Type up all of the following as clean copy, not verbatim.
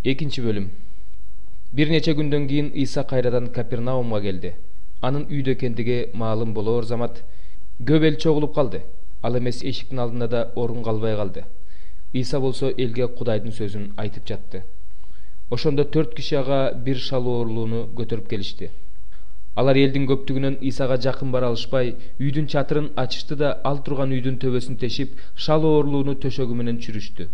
Экинчи бөлүм. Бир нече күндөн кийин Иса кайрадан Капернаумга келди. Анын үйдө экендиги маалым болоор замат көп эл чогулуп калды. Ал эмес эшиктин алдында да орун калбай калды. Иса болсо элге Кудайдын сөзүн айтып жатты. Ошондо 4 киши ага бир шал оорулууну көтөрүп келишти. Алар элдин көптүгүнөн Исага жакын бара алышпай, үйдүн чатырын ачышты да ал турган үйдүн төбөсүн тешип, шал оорулууну төшөгү менен чүрүштү.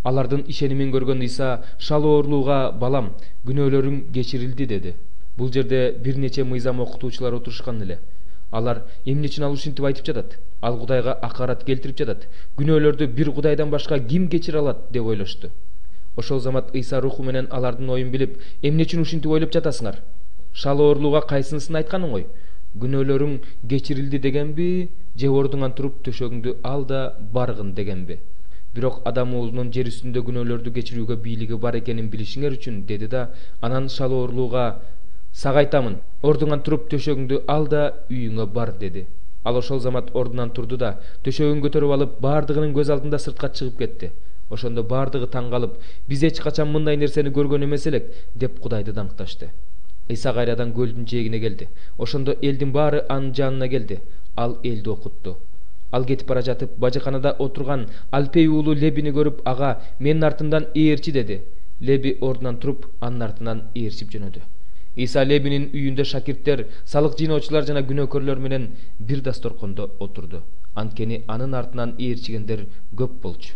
Алардын ишенимин көргөн Иса шал оорулууга балам, күнөөлөрүң кечирилди деди. Бул жерде бир нече мыйзам окутуучулар отурушкан эле. Алар эмне үчүн ал ушинтип айтып жатат? Ал Кудайга акарат келтирип жатат. Күнөөлөрдү бир Кудайдан башка ким кечире алат деп ойлошту. Ошол замат Иса руху менен алардын оюн билип, эмне үчүн ушинтип ойлоп жатасыңар? Шал оорулууга кайсынысын айтканың ой? Күнөөлөрүң кечирилди дегенби, же ордуңан туруп төшөгүңдү ал да баргын дегенби? Бирок Адам уулунун жер үстүндө күнөөлөрдү кечирүүгө бийлиги бар экенин билишиңер үчүн деди да, анан шал оорулууга сага айтамын, ордуңан туруп төшөгүңдү ал да үйүңө бар деди. Ал ошол замат ордунан турду да, төшөгүн көтөрүп алып, бардыгынын көз алдында сыртка чыгып кетти. Ошондо бардыгы таң калып, биз эч качан мындай нерсени көргөн эмес элек деп Кудайды даңкташты. Иса кайрадан көлдүн жээгине келди. Ошондо элдин баары анын жанына келди. Ал элди окутту. Ал кетип бара жатып, бажыканада отурган Алпей уулу Лебини көрүп, ага менин артымдан ээрчи деди. Леби ордунан туруп, анын артынан ээрчип жөнөдү. Иса Лебинин үйүндө шакирттер, салык жыйноочулар жана күнөөкөрлөр менен бир дасторкондо отурду. Анткени анын артынан ээрчигендер көп болчу.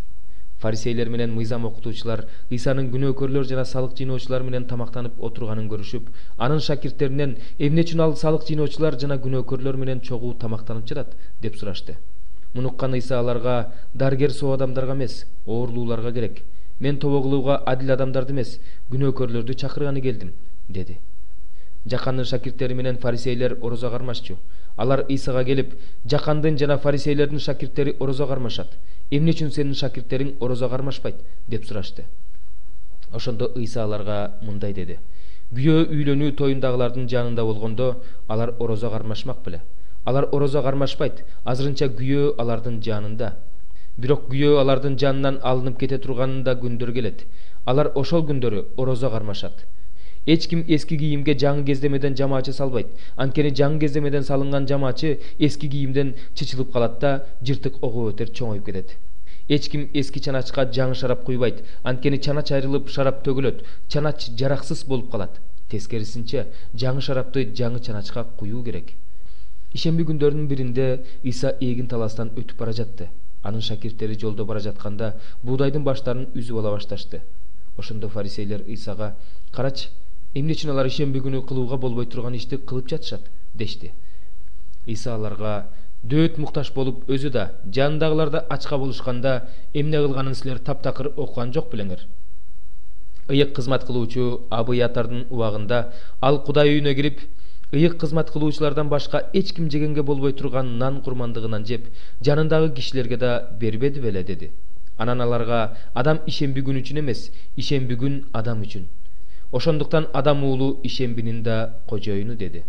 Фарисейлер менен мыйзам окутуучулар Исанын күнөөкөрлөр жана салык жыйноочулар менен тамактанып отурганын көрүшүп, анын шакирттеринен эмне үчүн ал салык жыйноочулар жана күнөөкөрлөр менен чогуу тамактанып жатат деп сурашты. Муну уккан Иса аларга: даргер соо адамдарга эмес, оорулууларга керек. Мен тобо кылууга адил адамдарды эмес, күнөөкөрлөрдү чакырганы келдим, деди. Жакандын шакирттери менен фарисейлер орозо кармашчу. Алар Исага келип, Жакандын жана фарисейлердин шакирттери орозо кармашат. Эмне үчүн сенин шакирттериң орозо кармашпайт деп сурашты. Ошондо Иса аларга мындай деди: күйөө үйлөнүү тоюндагылардын жанында болгондо алар орозо кармашмак беле. Алар орозо кармашпайт, азырынча күйөө алардын жанында. Бирок күйөө алардын жанынан алынып кете турганында күндөр келет. Алар ошол күндөрү орозо кармашат. Эч ким эски кийимге жаңы кездемеден жамаачы салбайт. Анткени жаңы кездемеден салынган жамаачы эски кийимден чычылып калат да жыртык огуп өтөр чоңоюп кетет. Эч ким эски чаначка жаңы шарап куйбайт. Анткени чанач айрылып шарап төгүлөт. Чанач жараксыз болуп калат. Тескерисинче, жаңы шарапты жаңы чаначка куюу керек. Ишемби күндөрдүн биринде Иса эгин таластан өтүп бара жатты. Анын шакирттери жолдо бара жатканда буудайдын баштарын үзүп ала башташты. Ошондо фарисейлер Исага: карачы, эмне үчүн алар ишемби күнү кылууга болбой турган ишти кылып жатышат, дешти. Иса аларга: дөөт муктаж болуп, өзү да, жанындагылар да ачка болушканда эмне кылганын силер таптакыр окуган жок белеңер. Ыйык кызмат кылуучу Абыятардын убагында ал Кудай үйүнө кирип, ыйык кызмат кылуучулардан башка эч ким жегенге болбой турган нан курмандыгынан жеп, жанындагы кишилерге да бербеди беле, деди. Анан аларга: адам ишемби күн үчүн эмес, ишемби күн адам үчүн. Ошондуктан Адам уулу ишембинин да кожоюну, деди.